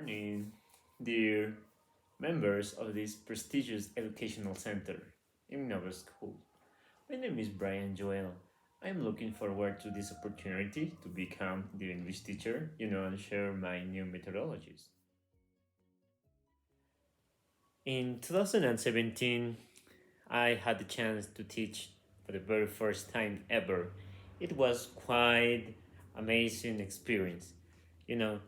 morning, dear members of this prestigious educational center in Nova School. My name is Brian Joel. I am looking forward to this opportunity to become the English teacher, and share my new methodologies. In 2017, I had the chance to teach for the very first time ever. It was quite amazing experience. You know,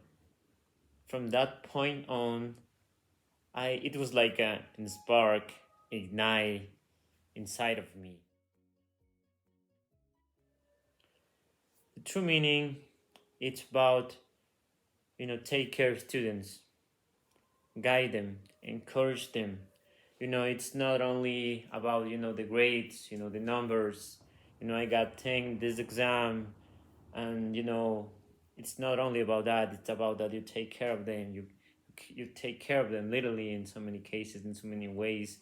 from that point on, it was like a spark ignite inside of me. The true meaning, it's about take care of students, guide them, encourage them. It's not only about the grades, the numbers. I got 10 this exam, and it's not only about that. It's about that you take care of them. You take care of them literally in so many cases, in so many ways.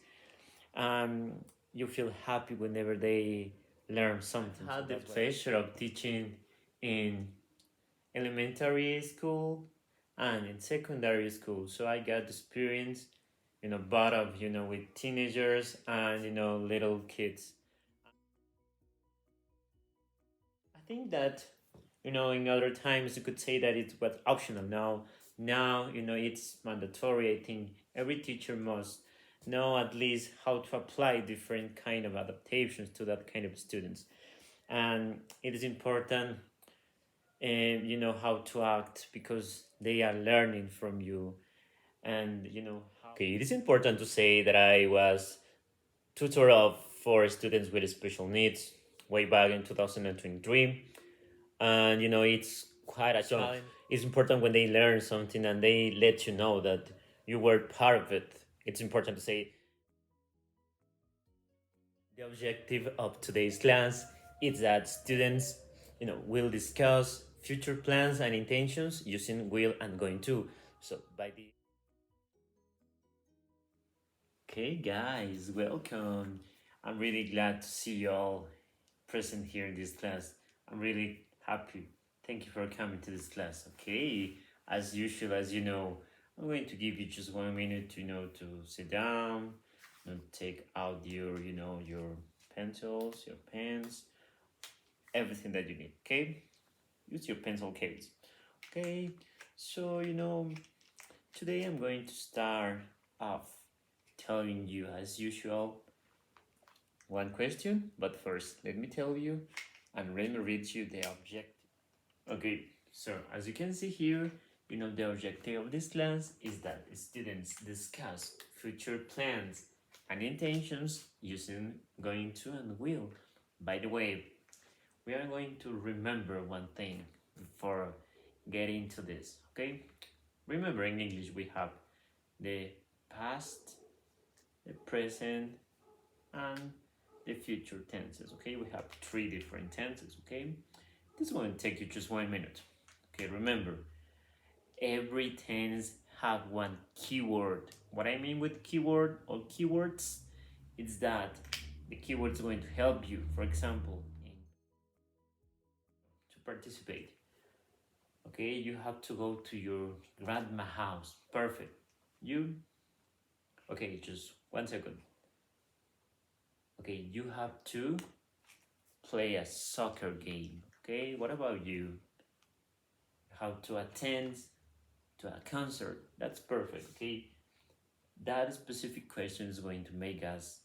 You feel happy whenever they learn something. I had the pleasure of teaching in elementary school and in secondary school, so I got experience, both of with teenagers and little kids. I think that in other times you could say that it was optional. Now it's mandatory. I think every teacher must know at least how to apply different kind of adaptations to that kind of students, and it is important, and how to act because they are learning from you, and okay, it is important to say that I was tutor of for students with special needs way back in 2023, and it's quite a challenge. It's important when they learn something and they let you know that you were part of it. It's important to say the objective of today's class is that students will discuss future plans and intentions using will and going to. So by the okay, guys, welcome. I'm really glad to see you all present here in this class. I'm really happy. Thank you for coming to this class. Okay, as usual, as you know, I'm going to give you just 1 minute to sit down and take out your pencils, your pens, everything that you need. Okay, use your pencil case. Okay, so today I'm going to start off telling you, as usual, one question, but first let me tell you and let me read you the objective. Okay, so as you can see here, the objective of this class is that students discuss future plans and intentions using going to and will. By the way, we are going to remember one thing before getting to this, okay? Remember, in English we have the past, the present, and the future tenses. Okay, we have 3 different tenses. Okay, this is going to take you just 1 minute. Okay, remember, every tense have one keyword. What I mean with keyword or keywords is that the keyword is going to help you, for example, to participate. Okay, you have to go to your grandma house. Perfect. You okay, just 1 second. Okay, you have to play a soccer game. Okay, what about you? How to attend to a concert? That's perfect. Okay, that specific question is going to make us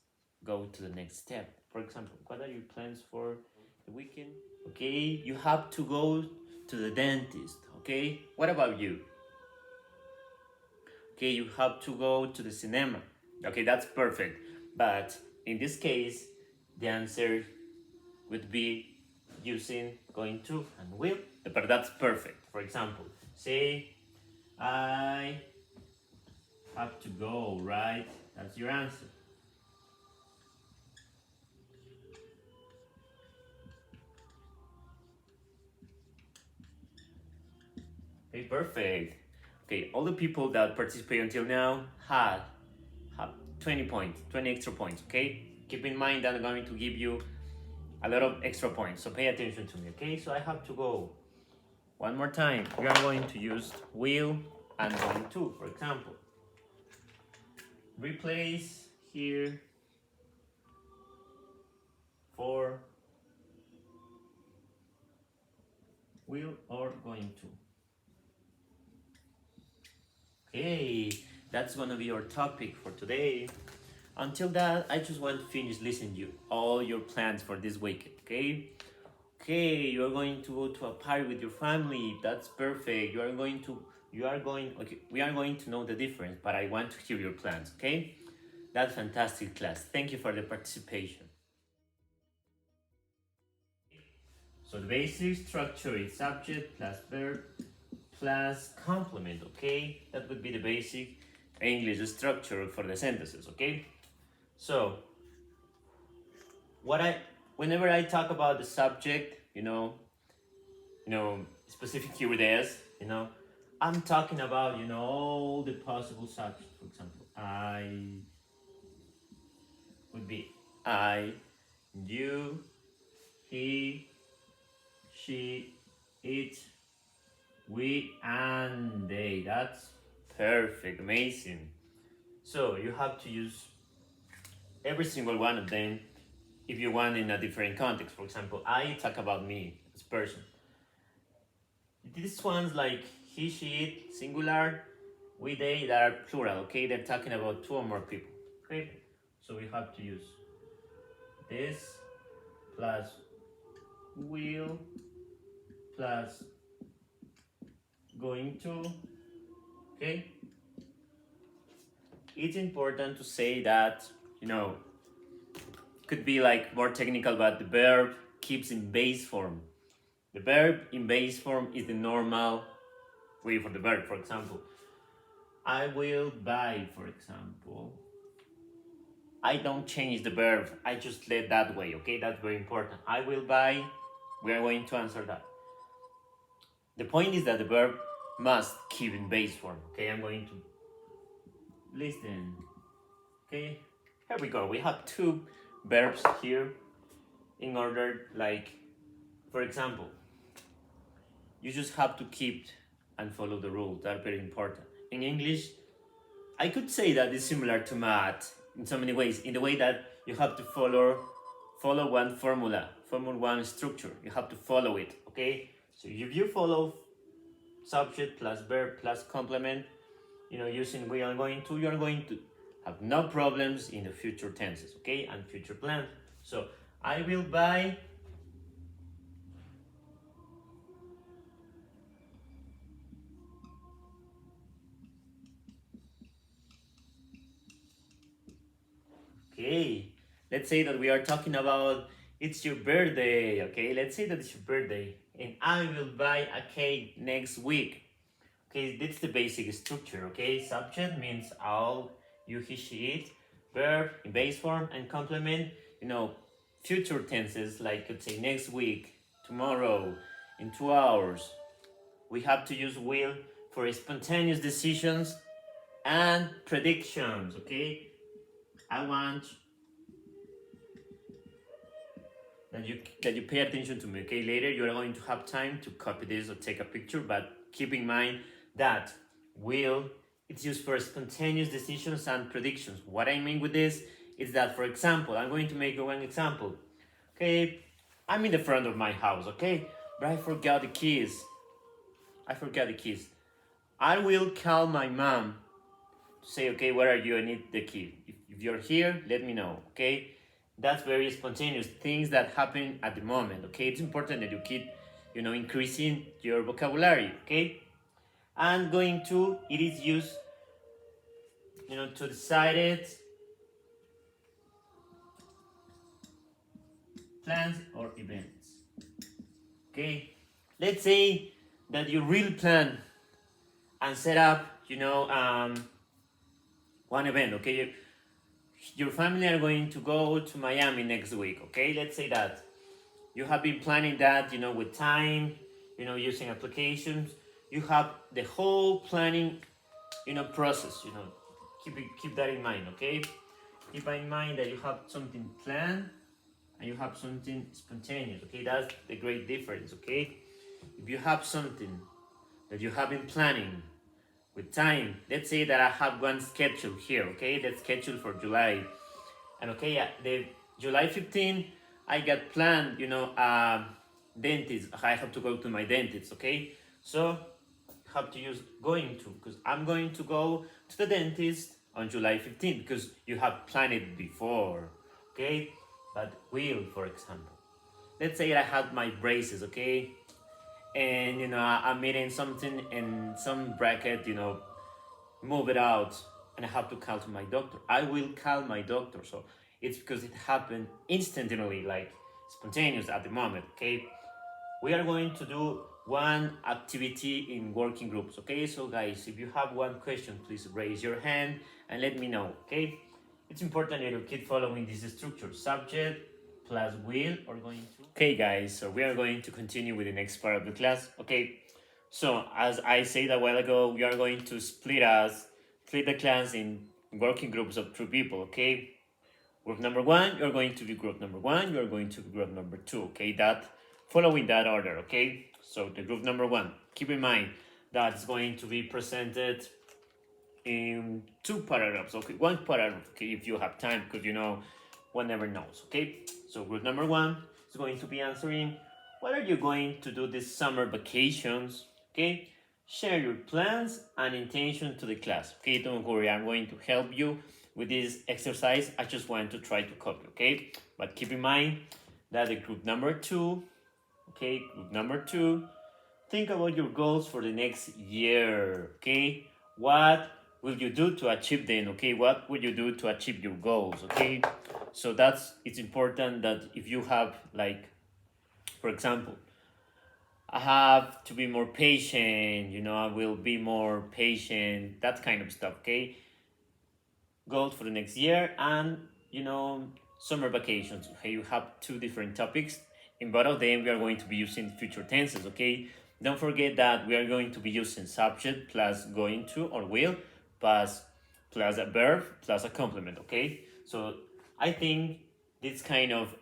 go to the next step. For example, what are your plans for the weekend? Okay, you have to go to the dentist. Okay, what about you? Okay, you have to go to the cinema. Okay, that's perfect. But in this case, the answer would be using going to and will. But that's perfect. For example, say I have to go, right? That's your answer. Okay, perfect. Okay, all the people that participate until now have 20 points, 20 extra points. Okay, keep in mind that I'm going to give you a lot of extra points, so pay attention to me. Okay, so I have to go one more time. We are going to use will and going to, for example. Replace here for will or going to. Okay, that's gonna be our topic for today. Until that, I just want to finish listening to you, all your plans for this weekend, okay? Okay, you are going to go to a party with your family. That's perfect. Okay, we are going to know the difference, but I want to hear your plans, okay? That's fantastic, class. Thank you for the participation. So the basic structure is subject plus verb plus complement, okay? That would be the basic English structure for the sentences, okay? So, whenever I talk about the subject, specific keywords, I'm talking about, all the possible subjects. For example, I would be I, you, he, she, it, we, and they. That's perfect, amazing. So you have to use every single one of them if you want in a different context. For example, I talk about me as person. This one's like he, she, it, singular, we, they, that are plural, okay? They're talking about two or more people, okay? So we have to use this plus will plus going to, okay? It's important to say that, could be like more technical, but the verb keeps in base form. The verb in base form is the normal way for the verb. For example, I will buy, for example. I don't change the verb, I just let that way, okay? That's very important. I will buy, we are going to answer that. The point is that the verb must keep in base form, okay? I'm going to listen, okay? Here we go. We have two verbs here in order, like, for example, you just have to keep and follow the rules. That are very important. In English, I could say that it's similar to math in so many ways, in the way that you have to follow one formula, one structure. You have to follow it, okay? So if you follow subject plus verb plus complement, using we are going to, you are going to have no problems in the future tenses, okay? And future plans. So I will buy okay, let's say that we are talking about it's your birthday, okay? Let's say that it's your birthday and I will buy a cake next week. Okay, that's the basic structure, okay? Subject means I'll, you, he, she, it. Verb in base form and complement, future tenses like could say next week, tomorrow, in 2 hours. We have to use will for spontaneous decisions and predictions, okay? I want that you pay attention to me, okay? Later you are going to have time to copy this or take a picture, but keep in mind that will, it's used for spontaneous decisions and predictions. What I mean with this is that, for example, I'm going to make you one example. Okay, I'm in the front of my house, okay? But I forgot the keys. I will call my mom to say, okay, where are you? I need the key. If you're here, let me know, okay? That's very spontaneous, things that happen at the moment, okay? It's important that you keep, increasing your vocabulary, okay? And going to, it is used, to decide it, plans or events, okay? Let's say that you really plan and set up, one event, okay? Your family are going to go to Miami next week, okay? Let's say that you have been planning that, with time, using applications. You have the whole planning, process, keep that in mind, okay? Keep in mind that you have something planned and you have something spontaneous, okay? That's the great difference, okay? If you have something that you have been planning with time. Let's say that I have one schedule here, okay? That's scheduled for July. And okay, yeah, the July 15, I got planned, dentist. I have to go to my dentist, okay? So have to use going to, because I'm going to go to the dentist on July 15th because you have planned it before, okay? But will, for example, let's say I had my braces, okay? And I'm eating something and some bracket, move it out, and I have to call to my doctor. I will call my doctor. So it's because it happened instantly, like spontaneous at the moment, okay? We are going to do one activity in working groups, okay? So guys, if you have one question, please raise your hand and let me know, okay? It's important that you keep following this structure. Subject plus will are going to... Okay guys, so we are going to continue with the next part of the class, okay? So as I said a while ago, we are going to split the class in working groups of 2 people, okay? Group number 1, you're going to be group number 1, you're going to be group number 2, okay? That following that order, okay? So the group number 1, keep in mind that it's going to be presented in 2 paragraphs, okay? 1 paragraph, okay, if you have time, because one never knows, okay? So group number 1 is going to be answering, what are you going to do this summer vacations, okay? Share your plans and intention to the class, okay? Don't worry, I'm going to help you with this exercise. I just want to try to copy, okay? But keep in mind that the group number 2, okay, group number 2, think about your goals for the next year, okay? What will you do to achieve them, okay? What will you do to achieve your goals, okay? So it's important that if you have, like, for example, I have to be more patient, I will be more patient, that kind of stuff, okay? Goals for the next year and, summer vacations. Okay, you have 2 different topics. In both of them, we are going to be using future tenses, okay? Don't forget that we are going to be using subject plus going to or will plus a verb plus a complement, okay? So I think this kind of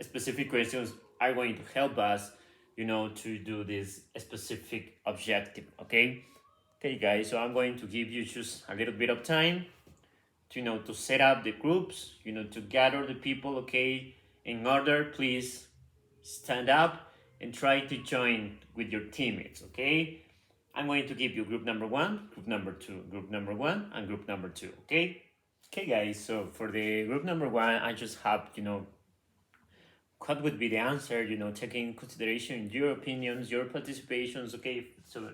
specific questions are going to help us, to do this specific objective, okay? Okay, guys, so I'm going to give you just a little bit of time to set up the groups, to gather the people, okay? In order, please stand up and try to join with your teammates, okay? I'm going to give you group number 1, group number 2, group number 1, and group number 2, okay? Okay, guys, so for the group number 1, I just have, what would be the answer, taking into consideration your opinions, your participations, okay? So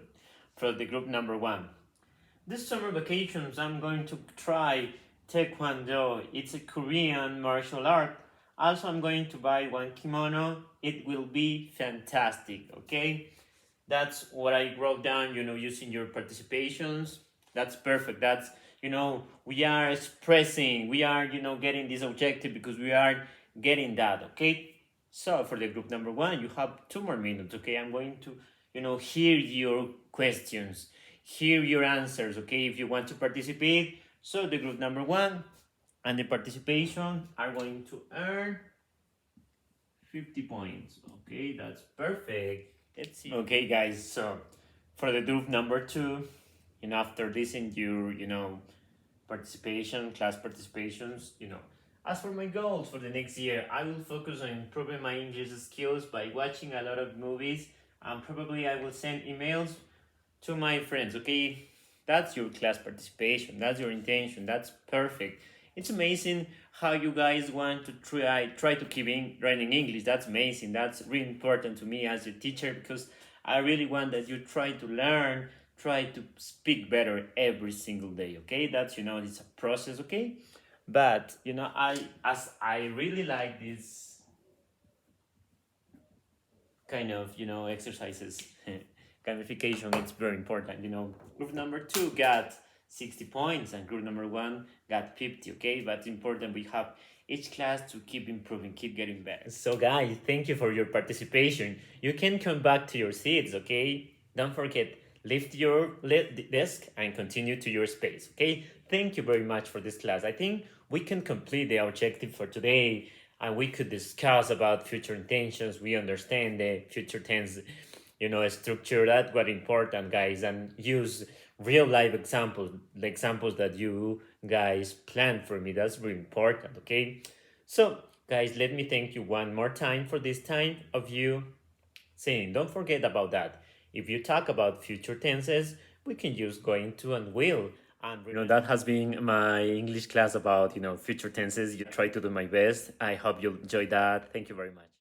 for the group number 1, this summer vacations, I'm going to try Taekwondo. It's a Korean martial art. Also, I'm going to buy one kimono. It will be fantastic, okay? That's what I wrote down, using your participations. That's perfect. That's, we are expressing, we are, getting this objective because we are getting that, okay? So for the group number 1, you have 2 more minutes, okay? I'm going to, hear your questions, hear your answers, okay? If you want to participate. So the group number 1 and the participation are going to earn 50 points. Okay, that's perfect. Let's see. Okay, guys, so for the group number 2, after listening to your, participation, class participations, as for my goals for the next year, I will focus on improving my English skills by watching a lot of movies, and probably I will send emails to my friends, okay? That's your class participation, that's your intention, that's perfect. It's amazing how you guys want to try to keep learning English. That's amazing. That's really important to me as a teacher because I really want that you try to learn, try to speak better every single day, okay? That's, it's a process, okay? But, I really like this kind of, exercises, gamification, it's very important, Group number 2 got 60 points and group number 1 got 50, okay? But it's important we have each class to keep improving, keep getting better. So guys, thank you for your participation. You can come back to your seats, okay? Don't forget, lift your desk and continue to your space, okay? Thank you very much for this class. I think we can complete the objective for today and we could discuss about future intentions. We understand the future tense, structure. That's what important, guys, and use real life examples, the examples that you guys planned for me. That's really important, okay? So, guys, let me thank you one more time for this time of you saying. Don't forget about that. If you talk about future tenses, we can use going to and will. And that has been my English class about future tenses. You try to do my best. I hope you enjoy that. Thank you very much.